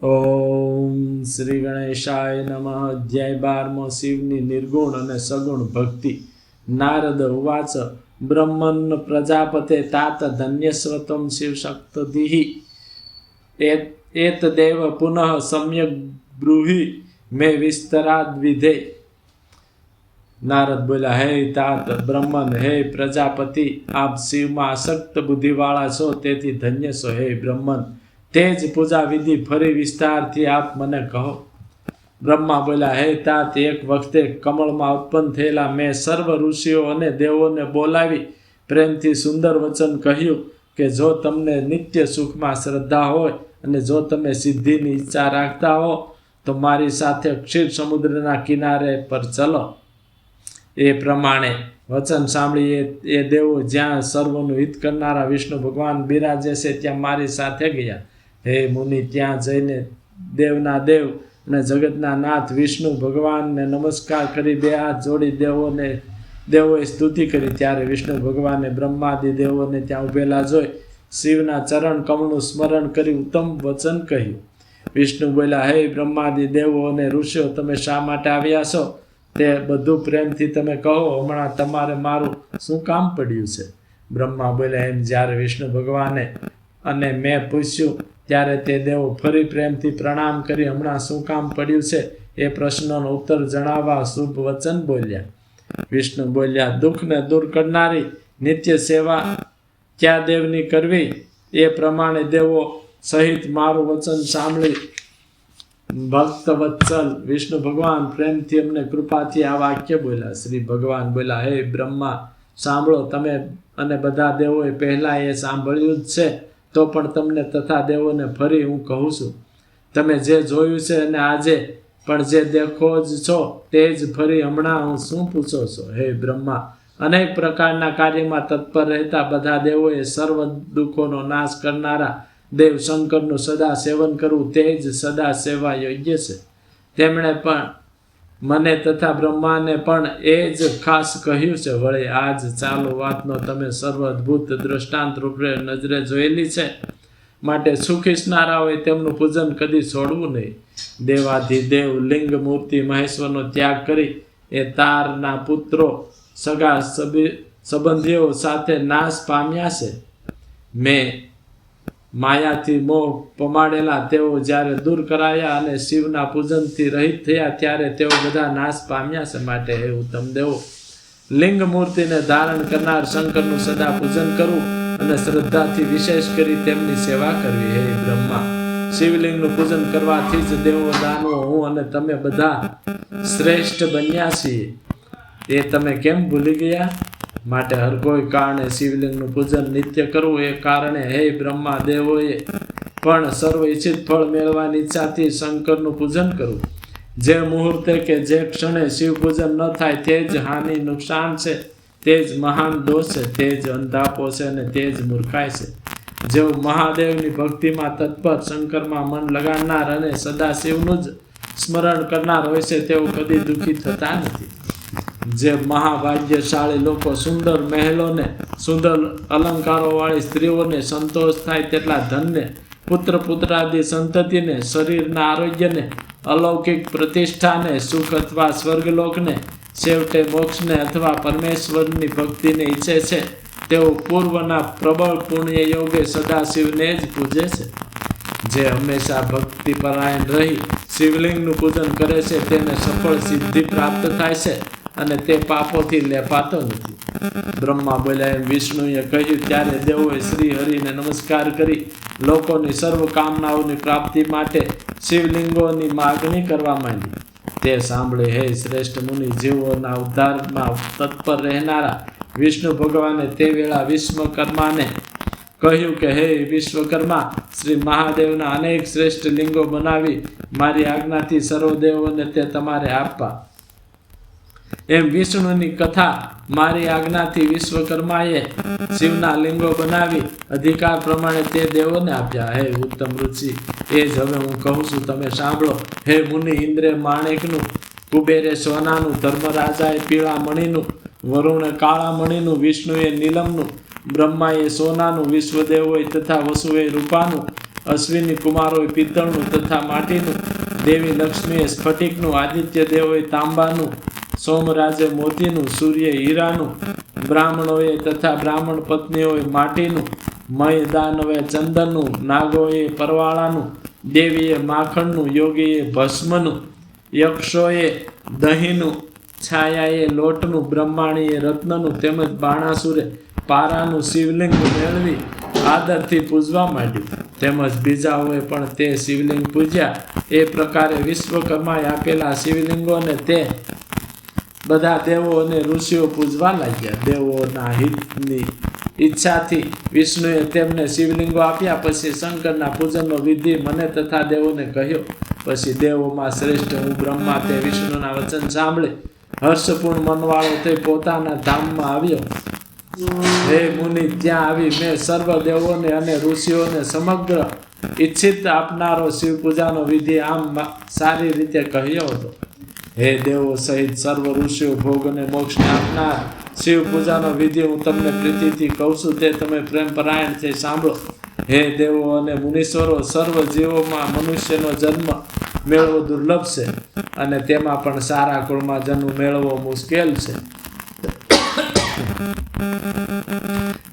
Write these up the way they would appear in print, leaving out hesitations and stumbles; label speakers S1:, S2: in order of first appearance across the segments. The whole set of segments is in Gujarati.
S1: ઓમ શ્રી ગણેશાય નમઃ. અધ્યાય 12 શિવની નિર્ગુણ અને સગુણ ભક્તિ. નારદ ઉવાચ બ્રહ્મન્ન પ્રજાપતે તાત ધન્યસ્વત્વં શિવશક્તિઃ એતદેવ પુનઃ સમ્યક બ્રૂહિ મે વિસ્તરાદ્વિધે. નારદ બોલ્યા, હે તાત બ્રહ્મન, હે પ્રજાપતિ, આપ શિવમાં આસક્ત બુદ્ધિવાળા છો, તેથી ધન્ય છો. હે બ્રહ્મન, તે જ પૂજા વિધિ ફરી વિસ્તારથી આપ મને કહો. બ્રહ્મા બોલ્યા, હે તાત, એક વખતે કમળમાં ઉત્પન્ન થયેલા મેં સર્વ ઋષિઓ અને દેવોને બોલાવી પ્રેમથી સુંદર વચન કહ્યું કે જો તમને નિત્ય સુખમાં શ્રદ્ધા હોય અને જો તમે સિદ્ધિની ઈચ્છા રાખતા હો તો મારી સાથે ક્ષીર સમુદ્રના કિનારે પર ચલો. એ પ્રમાણે વચન સાંભળી એ દેવો જ્યાં સર્વનું હિત કરનારા વિષ્ણુ ભગવાન બિરાજે છે ત્યાં મારી સાથે ગયા. હે મુનિ, ત્યાં જઈને દેવના દેવ અને જગતના નાથ વિષ્ણુ ભગવાનને નમસ્કાર કરી બે હાથ જોડી દેવોએ સ્તુતિ કરી. ત્યારે વિષ્ણુ ભગવાને બ્રહ્માદિ દેવોને ત્યાં ઉભેલા જોઈ શિવના ચરણ કમળનું સ્મરણ કરી ઉત્તમ વચન કહ્યું. વિષ્ણુ બોલ્યા, હે બ્રહ્માદિ દેવો અને ઋષિઓ, તમે શા માટે આવ્યા છો તે બધું પ્રેમથી તમે કહો. હમણાં તમારે મારું શું કામ પડ્યું છે? બ્રહ્મા બોલ્યા, એમ જ્યારે વિષ્ણુ ભગવાને અને મેં પૂછ્યું ત્યારે તે દેવો ફરી પ્રેમથી પ્રણામ કરી હમણાં શું કામ પડ્યું છે એ પ્રશ્નનો ઉત્તર જણાવવા શુભ વચન બોલ્યા. વિષ્ણુ બોલ્યા, દુઃખને દૂર કરનારી નિત્ય સેવા કયા દેવની કરવી? એ પ્રમાણે દેવો સહિત મારું વચન સાંભળી ભક્ત વત્સલ વિષ્ણુ ભગવાન પ્રેમથી અમને કૃપાથી આ વાક્ય બોલ્યા. શ્રી ભગવાન બોલ્યા, હે બ્રહ્મા, સાંભળો. તમે અને બધા દેવોએ પહેલાં એ સાંભળ્યું જ છે, તો પણ તમને તથા દેવોને ફરી હું કહું છું. તમે જે જોયું છે અને આજે પણ જે દેખો જ છો તે જ ફરી હમણાં હું શું પૂછો છો? હે બ્રહ્મા, અનેક પ્રકારના કાર્યમાં તત્પર રહેતા બધા દેવોએ સર્વ દુઃખોનો નાશ કરનારા દેવ શંકરનું સદા સેવન કરવું તે જ સદા સેવા યોગ્ય છે. તેમણે પણ મને તથા બ્રહ્માને પણ એ જ ખાસ કહ્યું છે. વળી આજ ચાલુ વાતનો તમે સર્વ અદ્ભુત દ્રષ્ટાંત રૂપે નજરે જોયેલી છે, માટે સુખ ઈચ્છનારાઓએ તેમનું પૂજન કદી છોડવું નહીં. દેવાધિદેવ લિંગ મૂર્તિ મહેશ્વરનો ત્યાગ કરી એ તારના પુત્રો સગા સંબંધીઓ સાથે નાશ પામ્યા છે. મેં માયાથી મોહ પમાડેલા તેઓ જ્યારે દૂર કરાયા અને શિવના પૂજનથી રહિત થયા ત્યારે તેઓ બધા નાશ પામ્યા છે. માટે હે ઉત્તમ દેવો, લિંગ મૂર્તિને ધારણ કરનાર શંકરનું સદા પૂજન કરવું અને શ્રદ્ધાથી વિશેષ કરી તેમની સેવા કરવી. હે બ્રહ્મા, શિવલિંગનું પૂજન કરવાથી જ દેવો દાનવો હું અને તમે બધા શ્રેષ્ઠ બન્યા છીએ. એ તમે કેમ ભૂલી ગયા? માટે હર કોઈ કારણે શિવલિંગનું પૂજન નિત્ય કરવું. એ કારણે હે બ્રહ્મા, દેવોએ પણ સર્વ ઈચ્છિત ફળ મેળવવાની ઈચ્છાથી શંકરનું પૂજન કરવું. જે મુહૂર્તે કે જે ક્ષણે શિવ પૂજન ન થાય તે જ હાનિ નુકસાન છે, તે જ મહાન દોષ છે, તે જ અંધાપો છે અને તે જ મૂર્ખાઈ છે. જેઓ મહાદેવની ભક્તિમાં તત્પર, શંકરમાં મન લગાડનાર અને સદા શિવનું જ સ્મરણ કરનાર હોય છે તેઓ કદી દુઃખી થતા નથી. જે મહાભાગ્યશાળી લોકો સુંદર મહેલોને, સુંદર અલંકારોવાળી સ્ત્રીઓને, સંતોષ થાય તેટલા ધનને, પુત્ર પુત્રાદિ સંતતિને, શરીરના આરોગ્યને, અલૌકિક પ્રતિષ્ઠાને, સુખ અથવા સ્વર્ગલોકને, છેવટે મોક્ષને અથવા પરમેશ્વરની ભક્તિને ઈચ્છે છે તેઓ પૂર્વના પ્રબળ પુણ્ય યોગે સદાશિવને જ પૂજે છે. જે હંમેશા ભક્તિપરાયણ રહી શિવલિંગનું પૂજન કરે છે તેને સફળ સિદ્ધિ પ્રાપ્ત થાય છે અને તે પાપોથી લેપાતો નથી. બ્રહ્મા બોલ્યા, એમ વિષ્ણુએ કહ્યું ત્યારે દેવોએ શ્રી હરિને નમસ્કાર કરી લોકોની સર્વ કામનાઓની પ્રાપ્તિ માટે શિવલિંગોની માગણી કરવા માંડી. તે સાંભળી હે શ્રેષ્ઠ મુનિ, જીવોના ઉદ્ધારમાં તત્પર રહેનારા વિષ્ણુ ભગવાને તે વેળા વિશ્વકર્માને કહ્યું કે હે વિશ્વકર્મા, શ્રી મહાદેવના અનેક શ્રેષ્ઠ લિંગો બનાવી મારી આજ્ઞાથી સર્વદેવોને તે તમારે આપવા. એમ વિષ્ણુની કથા મારી આજ્ઞાથી વિશ્વકર્માએ શિવના લિંગો બનાવી અધિકાર પ્રમાણે તે દેવોને આપ્યા. હે ઉત્તમ ઋષિ, એ જ હવે હું કહું છું, તમે સાંભળો. હે મુનિ, ઇન્દ્રે માણેકનું, કુબેરે સોનાનું, ધર્મરાજાએ પીળા મણીનું, વરુણે કાળા મણીનું, વિષ્ણુએ નીલમનું, બ્રહ્માએ સોનાનું, વિશ્વદેવોએ તથા વસુએ રૂપાનું, અશ્વિની કુમારોએ પિત્તળનું તથા માટીનું, દેવી લક્ષ્મીએ સ્ફટિકનું, આદિત્ય દેવોએ તાંબાનું, સોમરાજે મોતીનું, સૂર્ય હીરાનું, બ્રાહ્મણોએ તથા બ્રાહ્મણ પત્નીઓએ માટીનું, મય દાનવે ચંદનનું, નાગોએ પરવાળાનું, દેવીએ માખણનું, યોગીએ ભસ્મનું, યક્ષોએ દહીંનું, છાયાએ લોટનું, બ્રહ્માણીએ રત્નનું, તેમજ બાણાસુરે પારાનું શિવલિંગ મેળવી આદરથી પૂજવા માંડ્યું. તેમજ બીજાઓએ પણ તે શિવલિંગ પૂજ્યા. એ પ્રકારે વિશ્વકર્માએ આપેલા શિવલિંગોને તે બધા દેવો અને ઋષિઓ પૂજવા લાગ્યા. દેવોના હિતની ઈચ્છાથી વિષ્ણુએ તેમને શિવલિંગો આપ્યા. પછી શંકરના પૂજનનો વિધિ મને તથા દેવોને કહ્યો. પછી દેવોમાં શ્રેષ્ઠ હું બ્રહ્મા તે વિષ્ણુના વચન સાંભળે હર્ષપૂર્ણ મનવાળો તે પોતાના ધામમાં આવ્યો. હે મુનિ, ત્યાં આવી મેં સર્વ દેવોને અને ઋષિઓને સમગ્ર ઈચ્છિત આપનારો શિવ પૂજાનો વિધિ આમ સારી રીતે કહ્યો હતો. હે દેવો સહિત સર્વ ઋષિઓ, ભોગ અને મોક્ષને આપનાર શિવ પૂજાનો વિધિ હું તમને પ્રીતિથી કહું છું, તે તમે પ્રેમ પરાયણથી સાંભળો. હે દેવો અને મુનીશ્વરો, સર્વ જીવોમાં મનુષ્યનો જન્મ મેળવો દુર્લભ છે, અને તેમાં પણ સારા કુળમાં જન્મ મેળવવો મુશ્કેલ છે.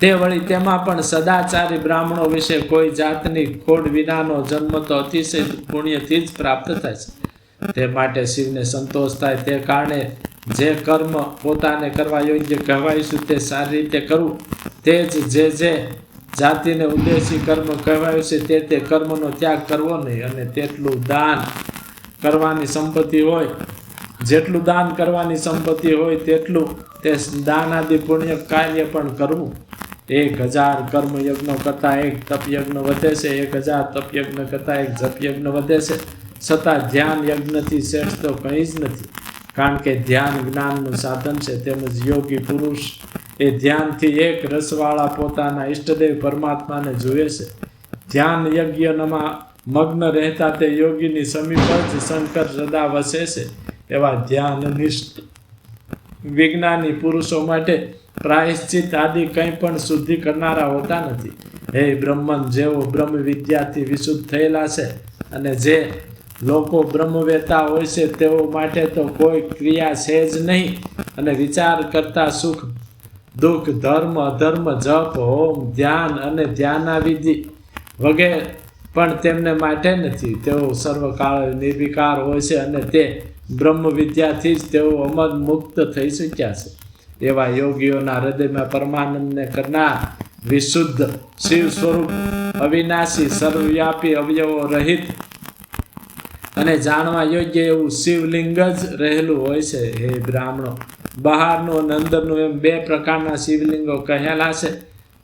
S1: તે વળી તેમાં પણ સદાચારી બ્રાહ્મણો વિશે કોઈ જાતની ખોડ વિનાનો જન્મ તો અતિશય પુણ્યથી જ પ્રાપ્ત થાય છે. તે માટે શિવને સંતોષ થાય તે કારણે જે કર્મ પોતાને કરવા યોગ્ય કહેવાયું તે સારી રીતે કરવું. તે જ જે જાતિને ઉદ્દેશી કર્મ કહેવાયું છે તે કર્મનો ત્યાગ કરવો નહીં. અને તેટલું દાન કરવાની સંપત્તિ હોય, જેટલું દાન કરવાની સંપત્તિ હોય તેટલું તે દાન આદિ પુણ્ય કાર્ય પણ કરવું. 1000 કર્મયજ્ઞો કરતાં એક તપયજ્ઞ વધે છે, 1000 તપયજ્ઞ કરતાં એક જપયજ્ઞ વધે છે. છતાં ધ્યાન યજ્ઞથી શ્રેષ્ઠ તો કંઈ જ નથી, કારણ કે ધ્યાન જ્ઞાનનું સાધન છે. તેમજ યોગી પુરુષ એ ધ્યાનથી એક રસવાળા પોતાના ઈષ્ટદેવ પરમાત્માને જુએ છે. ધ્યાન યજ્ઞમાં મગ્ન રહેતા તે યોગીની સમીપ જ શંકર સદા વસે છે. એવા ધ્યાનનિષ્ઠ વિજ્ઞાની પુરુષો માટે પ્રાયશ્ચિત આદિ કંઈ પણ શુદ્ધિ કરનારા હોતા નથી. હે બ્રહ્મન, જેઓ બ્રહ્મ વિદ્યાથી વિશુદ્ધ થયેલા છે અને જે લોકો બ્રહ્મવેતા હોય છે તેઓ માટે તો કોઈ ક્રિયા છે જ નહીં, અને વિચાર કરતા સુખ દુઃખ, ધર્મ અધર્મ, જપ હોમ, ધ્યાન અને ધ્યાનાવિધિ વગેરે પણ તેમને માટે નથી. તેઓ સર્વકાળ નિર્વિકાર હોય છે અને તે બ્રહ્મ વિદ્યાથી જ તેઓ અમર મુક્ત થઈ શક્યા છે. એવા યોગીઓના હૃદયમાં પરમાનંદને કરનાર વિશુદ્ધ શિવ સ્વરૂપ, અવિનાશી, સર્વવ્યાપી, અવયવો રહિત અને જાણવા યોગ્ય એવું શિવલિંગ જ રહેલું હોય છે. હે બ્રાહ્મણો, બહારનું અને અંદરનું એમ 2 પ્રકારના શિવલિંગો કહેલા છે.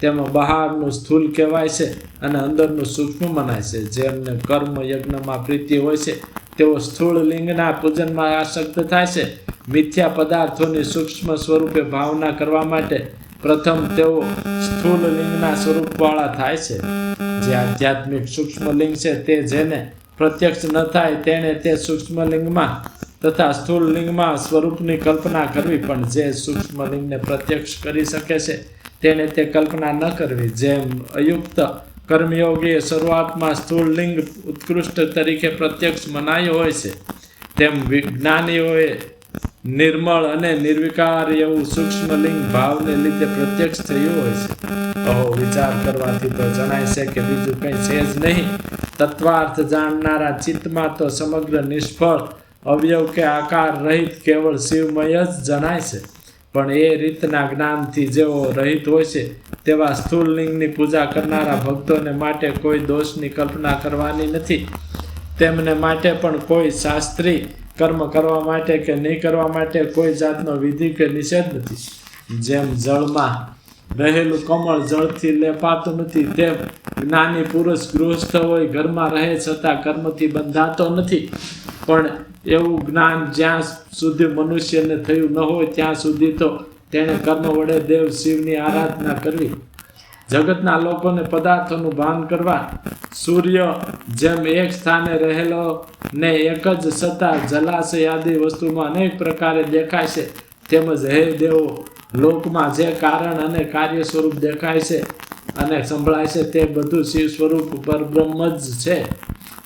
S1: તેમાં બહારનું સ્થૂલ કહેવાય છે અને અંદરનું સૂક્ષ્મ મનાય છે. જેમને કર્મ યજ્ઞમાં પ્રીતિ હોય છે તેઓ સ્થૂળ લિંગના પૂજનમાં આસક્ત થાય છે. મિથ્યા પદાર્થોની સૂક્ષ્મ સ્વરૂપે ભાવના કરવા માટે પ્રથમ તેઓ સ્થૂળ લિંગના સ્વરૂપવાળા થાય છે. જે આધ્યાત્મિક સૂક્ષ્મ લિંગ છે તે જેને પ્રત્યક્ષ ન થાય તેણે તે સૂક્ષ્મ લિંગમાં તથા સ્થૂળ લિંગમાં સ્વરૂપની કલ્પના કરવી, પણ જે સૂક્ષ્મ લિંગને પ્રત્યક્ષ કરી શકે છે તેણે તે કલ્પના ન કરવી. જેમ અયુક્ત કર્મયોગીએ શરૂઆતમાં સ્થૂળ લિંગ ઉત્કૃષ્ટ તરીકે પ્રત્યક્ષ મનાયો હોય છે, તેમ વિજ્ઞાનીઓએ નિર્મળ અને નિર્વિકાર એવું સૂક્ષ્મ લિંગ ભાવને લીધે પ્રત્યક્ષ થયું હોય છે. અહો, વિચાર કરવાથી તો જણાય છે કે બીજું કંઈ છે જ નહીં. તત્વાર્થ જાણનારા ચિત્તમાં તો સમગ્ર નિષ્ફળ, અવયવ કે આકાર રહિત કેવળ શિવમય જ જણાય છે. પણ એ રીતના જ્ઞાનથી જેઓ રહિત હોય છે તેવા સ્થૂળ લિંગની પૂજા કરનારા ભક્તોને માટે કોઈ દોષની કલ્પના કરવાની નથી. તેમને માટે પણ કોઈ શાસ્ત્રી કર્મ કરવા માટે કે નહીં કરવા માટે કોઈ જાતનો વિધિ કે નિષેધ નથી. જેમ જળમાં રહેલું કમળ જળથી લેપાતું નથી, તેમ જ્ઞાની પુરુષ ગૃહસ્થ હોય, ઘરમાં રહે છતાં કર્મથી બંધાતો નથી. પણ એવું જ્ઞાન જ્યાં સુધી મનુષ્યને થયું ન હોય ત્યાં સુધી તો તેણે કર્મ વડે દેવ શિવની આરાધના કરવી. જગતના લોકોને પદાર્થોનું ભાન કરવા, સૂર્ય જેમ એક સ્થાને રહેલો ને એક જ સત્તા જલાશય આદિ વસ્તુમાં અનેક પ્રકારે દેખાય છે, તેમજ હે દેવો, લોકમાં જે કારણ અને કાર્ય સ્વરૂપ દેખાય છે અને સંભળાય છે તે બધું શિવ સ્વરૂપ પરબ્રહ્મ જ છે.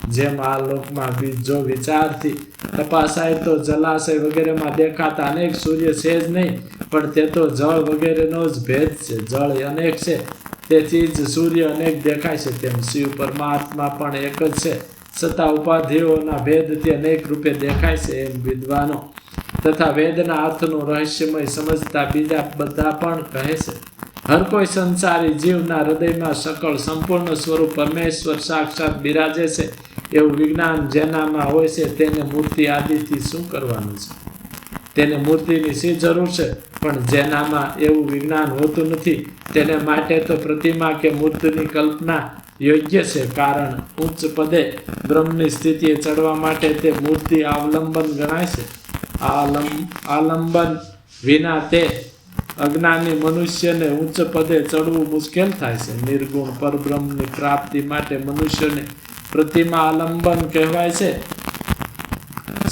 S1: જેમ આ લોકમાં જો વિચારથી તપાસાય તો જલાશય વગેરેમાં દેખાતા અનેક સૂર્ય છે જ નહીં, પણ તે તો જળ વગેરેનો જ ભેદ છે. જળ અનેક છે, તેથી જ સૂર્ય અનેક દેખાય છે. તેમ શિવ પરમાત્મા પણ એક જ છે, છતાં ઉપાધિઓના ભેદથી અનેક રૂપે દેખાય છે. એમ વિદ્વાનો તથા વેદના અર્થનું રહસ્યમય સમજતા બીજા બધા પણ કહે છે. હર કોઈ સંસારી જીવના હૃદયમાં સકળ સંપૂર્ણ સ્વરૂપ પરમેશ્વર સાક્ષાત બિરાજે છે. એવું વિજ્ઞાન જેનામાં હોય છે તેને મૂર્તિ આદિથી શું કરવાનું છે? તેને મૂર્તિની શી જરૂર છે? પણ જેનામાં એવું વિજ્ઞાન હોતું નથી તેને માટે તો પ્રતિમા કે મૂર્તિની કલ્પના યોગ્ય છે. કારણ ઉચ્ચ પદે બ્રહ્મની સ્થિતિએ ચડવા માટે તે મૂર્તિ અવલંબન ગણાય છે. આલંબન વિના તે અજ્ઞાની મનુષ્યને ઉચ્ચ પદે ચડવું મુશ્કેલ થાય છે. નિર્ગુણ પરબ્રહ્મની પ્રાપ્તિ માટે મનુષ્યને પ્રતિમા આલંબન કહેવાય છે.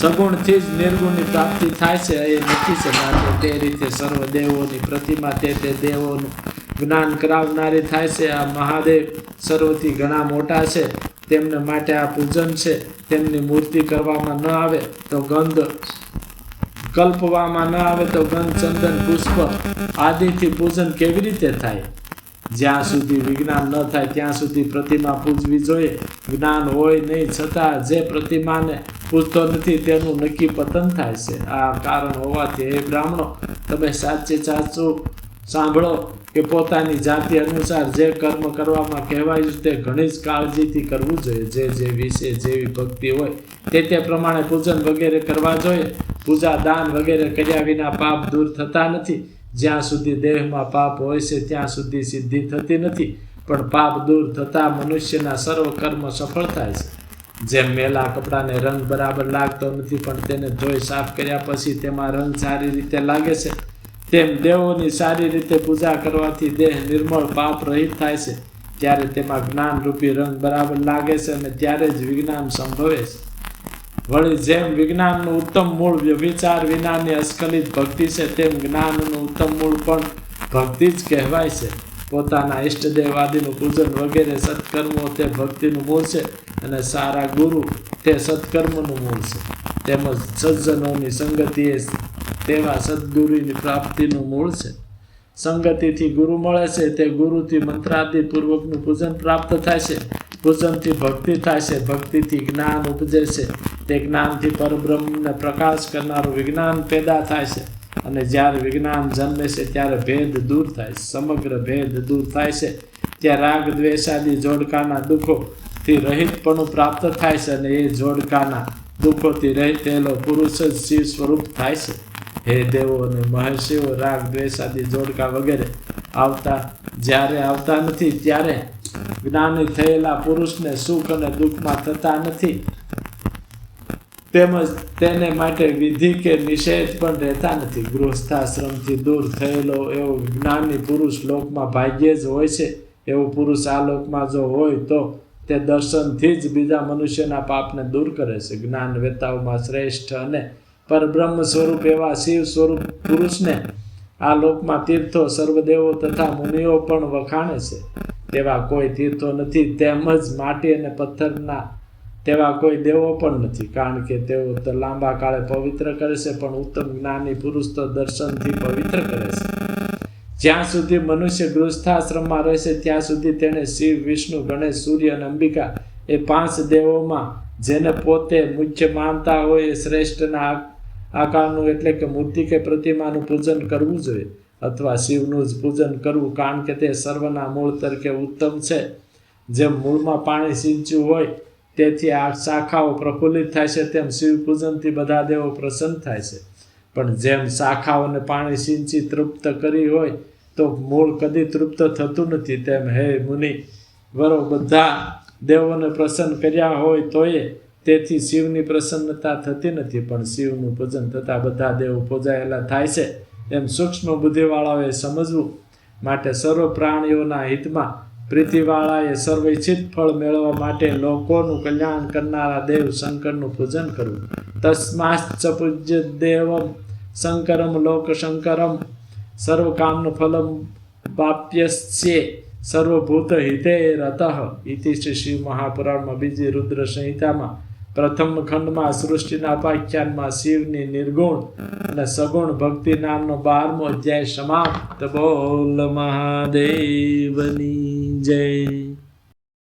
S1: સગુણથી જ નિર્ગુણની પ્રાપ્તિ થાય છે એ નક્કી છે. માટે તે રીતે સર્વ દેવોની પ્રતિમા તે દેવોનું જ્ઞાન કરાવનારી થાય છે. આ મહાદેવ સર્વથી ઘણા મોટા છે, તેમને માટે આ પૂજન છે. તેમની મૂર્તિ કરવામાં ન આવે તો કલ્પવામાં ન આવે તો ગંધ, ચંદન, પુષ્પ આદિથી પૂજન કેવી રીતે થાય? જ્યાં સુધી વિજ્ઞાન ન થાય ત્યાં સુધી પ્રતિમા પૂજવી જોઈએ. જ્ઞાન હોય નહીં છતાં જે પ્રતિમાને પૂજતો નથી તેનું નક્કી પતન થાય છે. આ કારણ હોવાથી હે બ્રાહ્મણો, તમે સાચું સાંભળો કે પોતાની જાતિ અનુસાર જે કર્મ કરવામાં કહેવાયું તે ઘણી જ કાળજીથી કરવું જોઈએ. જે વિશે જેવી ભક્તિ હોય તે પ્રમાણે પૂજન વગેરે કરવા જોઈએ. પૂજા દાન વગેરે કર્યા વિના પાપ દૂર થતા નથી. જ્યાં સુધી દેહમાં પાપ હોય છે ત્યાં સુધી સિદ્ધિ થતી નથી, પણ પાપ દૂર થતાં મનુષ્યના સર્વ કર્મ સફળ થાય છે. જેમ મેલા કપડાને રંગ બરાબર લાગતો નથી, પણ તેને ધોઈ સાફ કર્યા પછી તેમાં રંગ સારી રીતે લાગે છે, તેમ દેવોની સારી રીતે પૂજા કરવાથી દેહ નિર્મળ પાપ રહિત થાય છે. ત્યારે તેમાં જ્ઞાન રૂપી રંગ બરાબર લાગે છે અને ત્યારે જ વિજ્ઞાન સંભવે છે. વળી જેમ વિજ્ઞાનનું ઉત્તમ મૂળ વ્યભિચાર વિનાની અસ્ખલિત ભક્તિ છે, તેમ જ્ઞાનનું ઉત્તમ મૂળ પણ ભક્તિ જ કહેવાય છે. પોતાના ઈષ્ટદેવ આદિનું પૂજન વગેરે સત્કર્મો તે ભક્તિનું મૂળ છે, અને સારા ગુરુ તે સત્કર્મનું મૂળ છે. તેમજ સજ્જનોની સંગતિ એ તેવા સદગુરુની પ્રાપ્તિનું મૂળ છે. સંગતિથી ગુરુ મળે છે, તે ગુરુથી મંત્રાદિ પૂર્વકનું પૂજન પ્રાપ્ત થાય છે. પૂજનથી ભક્તિ થાય છે, ભક્તિથી જ્ઞાન ઉપજે છે, તે જ્ઞાનથી પરબ્રહ્મને પ્રકાશ કરનારું વિજ્ઞાન પેદા થાય છે. અને જ્યારે વિજ્ઞાન જન્મે છે ત્યારે ભેદ દૂર થાય છે. સમગ્ર ભેદ દૂર થાય છે ત્યાં રાગ દ્વેષાદી જોડકાના દુઃખોથી રહિતપણું પ્રાપ્ત થાય છે, અને એ જોડકાના દુઃખોથી રહિતેલો પુરુષ જ શિવ સ્વરૂપ થાય છે. હે દેવો અને મહર્ષિઓ, રાગ દ્વેષાદી જોડકા વગેરે જ્યારે આવતા નથી ત્યારે જ્ઞાની થયેલા પુરુષને સુખ અને દુઃખમાં થતા નથી. તેમજ તેને માટે વિધિ કે નિષેધ પણ રહેતા નથી. ગૃહસ્થાશ્રમથી દૂર થયેલો એવો જ્ઞાની પુરુષ લોકમાં ભાગ્યે જ હોય છે. એવો પુરુષ આ લોકમાં જો હોય તો તે દર્શનથી જ બીજા મનુષ્યના પાપને દૂર કરે છે. જ્ઞાન વેતાઓમાં શ્રેષ્ઠ અને પરબ્રહ્મ સ્વરૂપ એવા શિવ સ્વરૂપ પુરુષને આ લોકમાં તીર્થો, સર્વદેવો તથા મુનિઓ પણ વખાણે છે. તેવા કોઈ તીર્થો નથી, તેમજ માટી અને પથ્થરના તેવા કોઈ દેવો પણ નથી. કારણ કે તેઓ તો લાંબા કાળે પવિત્ર કરે છે, પણ ઉત્તમ જ્ઞાની પુરુષ તો દર્શનથી પવિત્ર કરે છે. જ્યાં સુધી મનુષ્ય ગૃહસ્થાશ્રમમાં રહેશે ત્યાં સુધી તેણે શિવ, વિષ્ણુ, ગણેશ, સૂર્ય અને અંબિકા એ 5 દેવોમાં જેને પોતે મુખ્ય માનતા હોય એ શ્રેષ્ઠના આકારનું એટલે કે મૂર્તિ કે પ્રતિમાનું પૂજન કરવું જોઈએ, અથવા શિવનું જ પૂજન કરવું. કારણ કે તે સર્વના મૂળ તરીકે ઉત્તમ છે. જેમ મૂળમાં પાણી સિંચ્યું હોય તેથી આ શાખાઓ પ્રફુલ્લિત થાય છે, તેમ શિવ પૂજનથી બધા દેવો પ્રસન્ન થાય છે. પણ જેમ શાખાઓને પાણી સિંચી તૃપ્ત કરી હોય તો મૂળ કદી તૃપ્ત થતું નથી, તેમ હે મુનિ વરો બધા દેવોને પ્રસન્ન કર્યા હોય તોય તેથી શિવની પ્રસન્નતા થતી નથી. પણ શિવનું પૂજન થતાં બધા દેવો પૂજાયેલા થાય છે, એમ સૂક્ષ્મ બુદ્ધિવાળાઓએ સમજવું. માટે સર્વ પ્રાણીઓના હિતમાં પ્રીતિવાળાએ સર્વૈચ્છિત ફળ મેળવવા માટે લોકોનું કલ્યાણ કરનારા દેવ શંકરનું પૂજન કરવું. તસ્માચ્ચ પૂજ્ય દેવમ શંકરમ લોક શંકરમ સર્વકામનું ફલમ વાપ્યસ્યે સર્વભૂત હિતે રતઃ ઇતિ શ્રી શિવ મહાપુરાણમાં બીજી રુદ્ર સંહિતામાં પ્રથમ ખંડમાં સૃષ્ટિના ઉપાખ્યાનમાં શિવની નિર્ગુણ અને સગુણ ભક્તિ નામનો 12મો અધ્યાય સમાપ્ત. બોલ મહાદેવની જય.